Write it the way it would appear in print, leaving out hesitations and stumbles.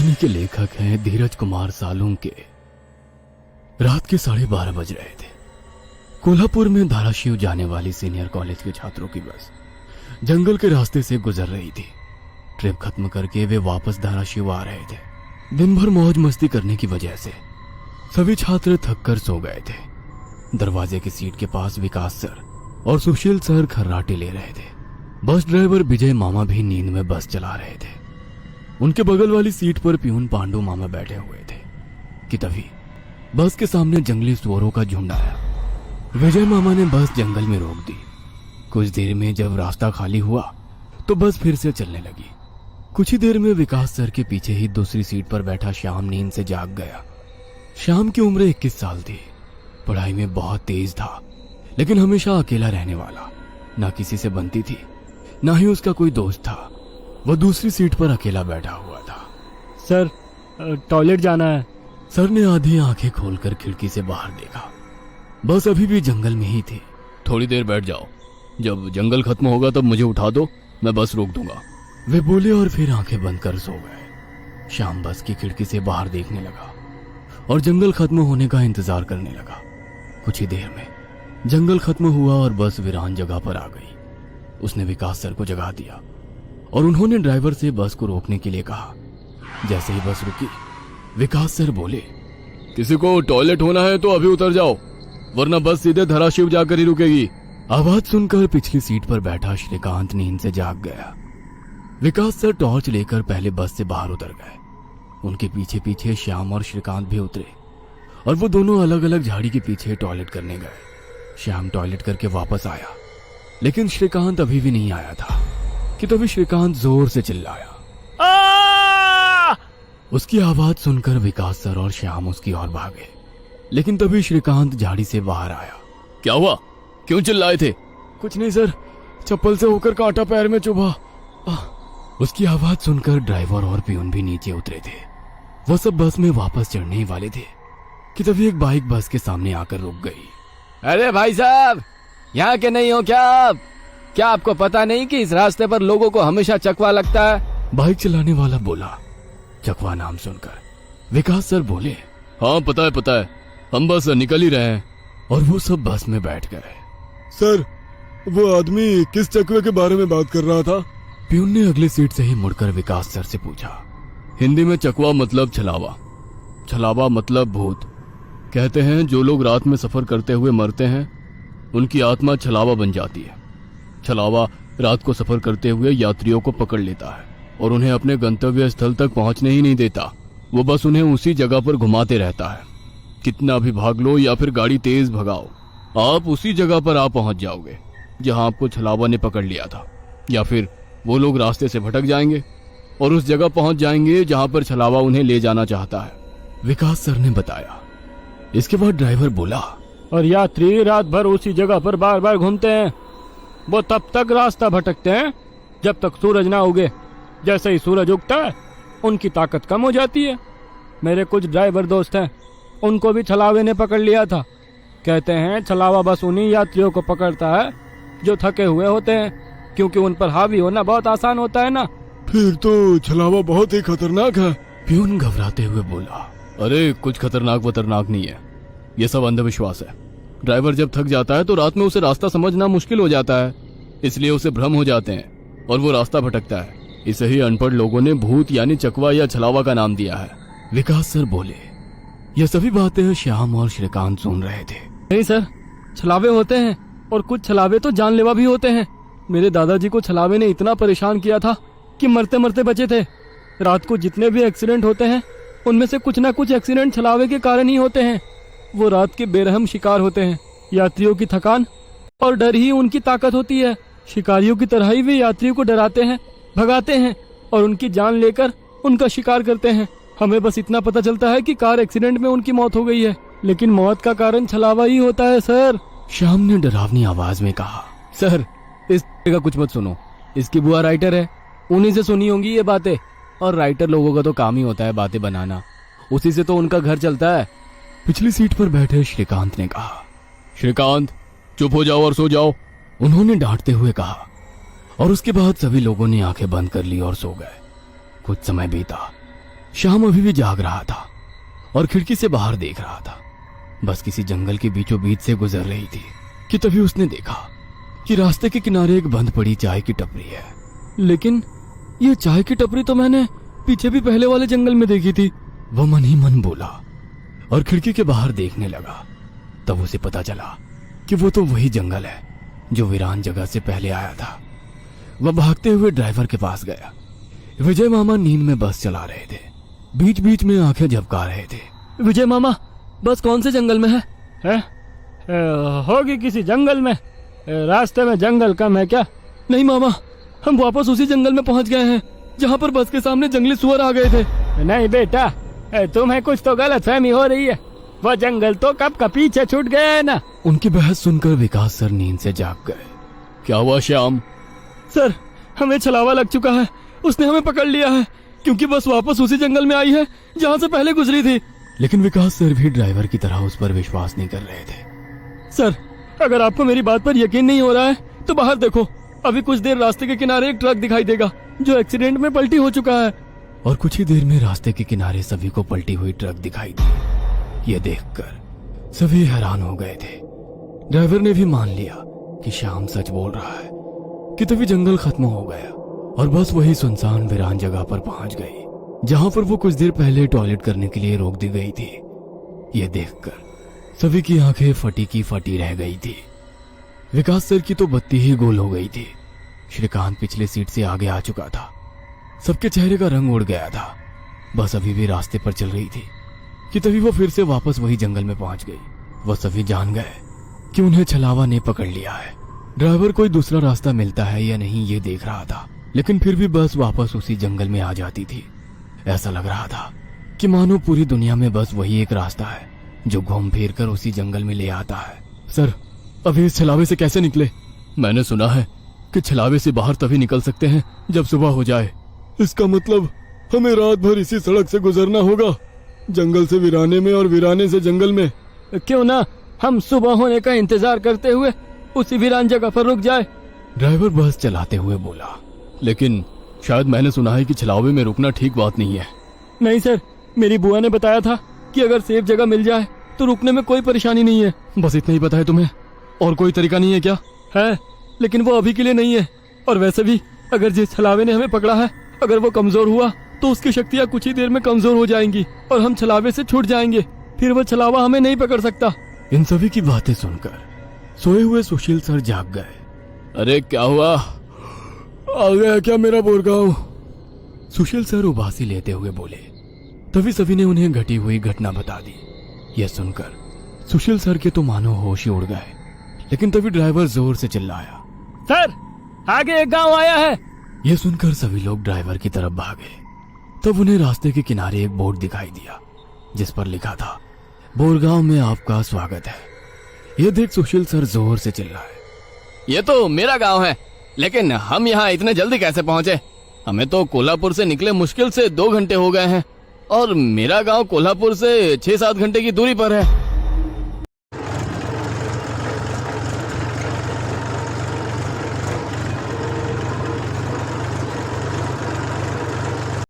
कहानी के लेखक हैं धीरज कुमार सालुंके। रात के 12:30 बज रहे थे। कोल्हापुर में धाराशिव जाने वाली सीनियर कॉलेज के छात्रों की बस जंगल के रास्ते से गुजर रही थी। ट्रिप खत्म करके वे वापस धाराशिव आ रहे थे। दिन भर मौज मस्ती करने की वजह से सभी छात्र थक कर सो गए थे। दरवाजे की सीट के पास विकास सर और सुशील सर खर्राटे ले रहे थे। बस ड्राइवर विजय मामा भी नींद में बस चला रहे थे। उनके बगल वाली सीट पर प्यून पांडु मामा बैठे हुए थे कि तभी बस के सामने जंगली सुअरों का झुंड आया। विजय मामा ने बस जंगल में रोक दी। कुछ देर में जब रास्ता खाली हुआ तो बस फिर से चलने लगी। कुछ ही देर में विकास सर के पीछे ही दूसरी सीट पर बैठा श्याम नींद से जाग गया। श्याम की उम्र 21 साल थी। पढ़ाई में बहुत तेज था, लेकिन हमेशा अकेला रहने वाला। ना किसी से बनती थी, ना ही उसका कोई दोस्त था। वह दूसरी सीट पर अकेला बैठा हुआ था। सर, टॉयलेट जाना है। सर ने आधी आंखें खोलकर खिड़की से बाहर देखा। बस अभी भी जंगल में ही थी। थोड़ी देर बैठ जाओ, जब जंगल खत्म होगा तब मुझे उठा दो, मैं बस रोक दूंगा। वे बोले और फिर आंखें बंद कर सो गए। श्याम बस की खिड़की से बाहर देखने लगा और जंगल खत्म होने का इंतजार करने लगा। कुछ ही देर में जंगल खत्म हुआ और बस वीरान जगह पर आ गई। उसने विकास सर को जगा दिया और उन्होंने ड्राइवर से बस को रोकने के लिए कहा। जैसे ही बस रुकी, विकास सर बोले, किसी को टॉयलेट होना है तो अभी उतर जाओ, वरना बस सीधे धाराशिव जाकर ही रुकेगी। आवाज सुनकर पिछली सीट पर बैठा श्रीकांत नींद से जाग गया। विकास सर टॉर्च लेकर पहले बस से बाहर उतर गए। उनके पीछे पीछे श्याम और श्रीकांत भी उतरे और वो दोनों अलग अलग झाड़ी के पीछे टॉयलेट करने गए। श्याम टॉयलेट करके वापस आया, लेकिन श्रीकांत अभी भी नहीं आया था कि तभी श्रीकांत जोर से चिल्लाया। उसकी आवाज सुनकर विकास सर और श्याम उसकी ओर भागे, लेकिन तभी श्रीकांत झाड़ी से बाहर आया। क्या हुआ, क्यों चिल्लाए थे? कुछ नहीं सर, चप्पल से होकर कांटा पैर में चुभा। उसकी आवाज सुनकर ड्राइवर और प्यून भी नीचे उतरे थे। वो सब बस में वापस चढ़ने ही वाले थे कि तभी एक बाइक बस के सामने आकर रुक गई। अरे भाई साहब, यहाँ के नहीं हो क्या आप? क्या आपको पता नहीं कि इस रास्ते पर लोगों को हमेशा चकवा लगता है? बाइक चलाने वाला बोला। चकवा नाम सुनकर विकास सर बोले, हाँ पता है, हम बस निकल ही रहे हैं। और वो सब बस में बैठ गए। सर, वो आदमी किस चकवे के बारे में बात कर रहा था? प्यून ने अगली सीट से ही मुड़कर विकास सर से पूछा। हिंदी में चकवा मतलब छलावा, छलावा मतलब भूत। कहते हैं जो लोग रात में सफर करते हुए मरते हैं उनकी आत्मा छलावा बन जाती है। छलावा रात को सफर करते हुए यात्रियों को पकड़ लेता है और उन्हें अपने गंतव्य स्थल तक पहुंचने ही नहीं देता। वो बस उन्हें उसी जगह पर घुमाते रहता है। कितना भी भाग लो या फिर गाड़ी तेज भगाओ, आप उसी जगह पर आप पहुंच जाओगे जहां आपको छलावा ने पकड़ लिया था। या फिर वो लोग रास्ते से भटक जाएंगे और उस जगह पहुंच जाएंगे जहां पर छलावा उन्हें ले जाना चाहता है। विकास सर ने बताया। इसके बाद ड्राइवर बोला, और यात्री रात भर उसी जगह पर बार बार घूमते हैं। वो तब तक रास्ता भटकते हैं जब तक सूरज ना उगे। जैसे ही सूरज उगता है उनकी ताकत कम हो जाती है। मेरे कुछ ड्राइवर दोस्त हैं, उनको भी छलावे ने पकड़ लिया था। कहते हैं छलावा बस उन्हीं यात्रियों को पकड़ता है जो थके हुए होते हैं, क्योंकि उन पर हावी होना बहुत आसान होता है ना। फिर तो छलावा बहुत ही खतरनाक है। प्यून घबराते हुए बोला। अरे कुछ खतरनाक वतरनाक नहीं है, ये सब अंधविश्वास है। ड्राइवर जब थक जाता है तो रात में उसे रास्ता समझना मुश्किल हो जाता है, इसलिए उसे भ्रम हो जाते हैं और वो रास्ता भटकता है। इसे ही अनपढ़ लोगों ने भूत यानी चकवा या छलावा का नाम दिया है। विकास सर बोले। ये सभी बातें श्याम और श्रीकांत सुन रहे थे। नहीं सर, छलावे होते हैं और कुछ छलावे तो जानलेवा भी होते हैं। मेरे दादाजी को छलावे ने इतना परेशान किया था कि मरते मरते बचे थे। रात को जितने भी एक्सीडेंट होते हैं उनमें से कुछ ना कुछ एक्सीडेंट छलावे के कारण ही होते हैं। वो रात के बेरहम शिकार होते हैं। यात्रियों की थकान और डर ही उनकी ताकत होती है। शिकारियों की तरह ही वे यात्रियों को डराते हैं, भगाते हैं और उनकी जान लेकर उनका शिकार करते हैं। हमें बस इतना पता चलता है कि कार एक्सीडेंट में उनकी मौत हो गई है, लेकिन मौत का कारण छलावा ही होता है सर। श्याम ने डरावनी आवाज में कहा। सर, इस का कुछ मत सुनो, इसकी बुआ राइटर है, उन्हीं से सुनी होंगी ये बातें। और राइटर लोगों का तो काम ही होता है बातें बनाना, उसी से तो उनका घर चलता है। पिछली सीट पर बैठे श्रीकांत ने कहा। श्रीकांत, चुप हो जाओ और सो जाओ, उन्होंने डांटते हुए कहा। और उसके बाद सभी लोगों ने आंखें बंद कर ली और सो गए। कुछ समय बीता। श्याम अभी भी जाग रहा था और खिड़की से बाहर देख रहा था। बस किसी जंगल के बीचों बीच से गुजर रही थी कि तभी उसने देखा कि रास्ते के किनारे एक बंद पड़ी चाय की टपरी है। लेकिन ये चाय की टपरी तो मैंने पीछे भी पहले वाले जंगल में देखी थी। वह मन ही मन बोला और खिड़की के बाहर देखने लगा। तब उसे पता चला कि वो तो वही जंगल है जो वीरान जगह से पहले आया था। वह भागते हुए ड्राइवर के पास गया। विजय मामा नींद में बस चला रहे थे, बीच बीच में आंखें झपका रहे थे। विजय मामा, बस कौन से जंगल में है? होगी किसी जंगल में। रास्ते में जंगल कम है क्या? नहीं मामा, हम वापस उसी जंगल में पहुंच गए हैं जहां पर बस के सामने जंगली सुअर आ गए थे। नहीं बेटा, तुम्हें कुछ तो गलतफहमी हो रही है। वो जंगल तो कब का पीछे छूट गया है ना। उनकी बहस सुनकर विकास सर नींद से जाग गए। क्या हुआ श्याम? सर, हमें छलावा लग चुका है। उसने हमें पकड़ लिया है क्योंकि बस वापस उसी जंगल में आई है जहां से पहले गुजरी थी। लेकिन विकास सर भी ड्राइवर की तरह उस पर विश्वास नहीं कर रहे थे। सर, अगर आपको मेरी बात पर यकीन नहीं हो रहा है तो बाहर देखो। अभी कुछ देर रास्ते के किनारे एक ट्रक दिखाई देगा जो एक्सीडेंट में पलटी हो चुका है। और कुछ ही देर में रास्ते के किनारे सभी को पलटी हुई ट्रक दिखाई दी। ये देखकर सभी हैरान हो गए थे। ड्राइवर ने भी मान लिया कि श्याम सच बोल रहा है कि तभी जंगल खत्म हो गया और बस वही सुनसान वीरान जगह पर पहुंच गई जहां पर वो कुछ देर पहले टॉयलेट करने के लिए रोक दी गई थी। ये देखकर सभी की आंखें फटी की फटी रह गई थी। विकास सर की तो बत्ती ही गोल हो गई थी। श्रीकांत पिछले सीट से आगे आ चुका था। सबके चेहरे का रंग उड़ गया था। बस अभी भी रास्ते पर चल रही थी कि तभी वो फिर से वापस वही जंगल में पहुंच गई। वह सभी जान गए कि उन्हें छलावा ने पकड़ लिया है। ड्राइवर कोई दूसरा रास्ता मिलता है या नहीं ये देख रहा था, लेकिन फिर भी बस वापस उसी जंगल में आ जाती थी। ऐसा लग रहा था कि मानो पूरी दुनिया में बस वही एक रास्ता है जो घूम फिर कर उसी जंगल में ले आता है। सर, अभी इस छलावे से कैसे निकले? मैंने सुना है कि छलावे से बाहर तभी निकल सकते हैं जब सुबह हो जाए। इसका मतलब हमें रात भर इसी सड़क से गुजरना होगा, जंगल से वीराने में और वीराने से जंगल में। क्यों ना हम सुबह होने का इंतजार करते हुए उसी वीरान जगह पर रुक जाए। ड्राइवर बस चलाते हुए बोला। लेकिन शायद मैंने सुना है कि छलावे में रुकना ठीक बात नहीं है। नहीं सर, मेरी बुआ ने बताया था कि अगर सेफ जगह मिल जाए तो रुकने में कोई परेशानी नहीं है। बस इतना ही पता है तुम्हें? और कोई तरीका नहीं है क्या? है, लेकिन वो अभी के लिए नहीं है। और वैसे भी अगर जिस छलावे ने हमें पकड़ा है, अगर वो कमजोर हुआ तो उसकी शक्तियाँ कुछ ही देर में कमजोर हो जाएंगी और हम छलावे से छूट जाएंगे। फिर वो छलावा हमें नहीं पकड़ सकता। इन सभी की बातें सुनकर सोए हुए सुशील सर जाग गए। अरे क्या हुआ? आ गया क्या मेरा बोरगांव? सुशील सर उबासी लेते हुए बोले। तभी सभी ने उन्हें घटी हुई घटना बता दी। यह सुनकर सुशील सर के तो मानो होश ही उड़ गए। लेकिन तभी ड्राइवर जोर से चिल्लाया, सर, आगे एक गांव आया है। यह सुनकर सभी लोग ड्राइवर की तरफ भागे। तब उन्हें रास्ते के किनारे एक बोर्ड दिखाई दिया जिस पर लिखा था, बोरगांव में आपका स्वागत है। यह देख सुशील सर जोर से चिल्लाए, ये तो मेरा गांव है, लेकिन हम यहाँ इतने जल्दी कैसे पहुंचे? हमें तो कोल्हापुर से निकले मुश्किल से 2 घंटे हो गए हैं और मेरा गांव कोल्हापुर से 6-7 घंटे की दूरी पर है।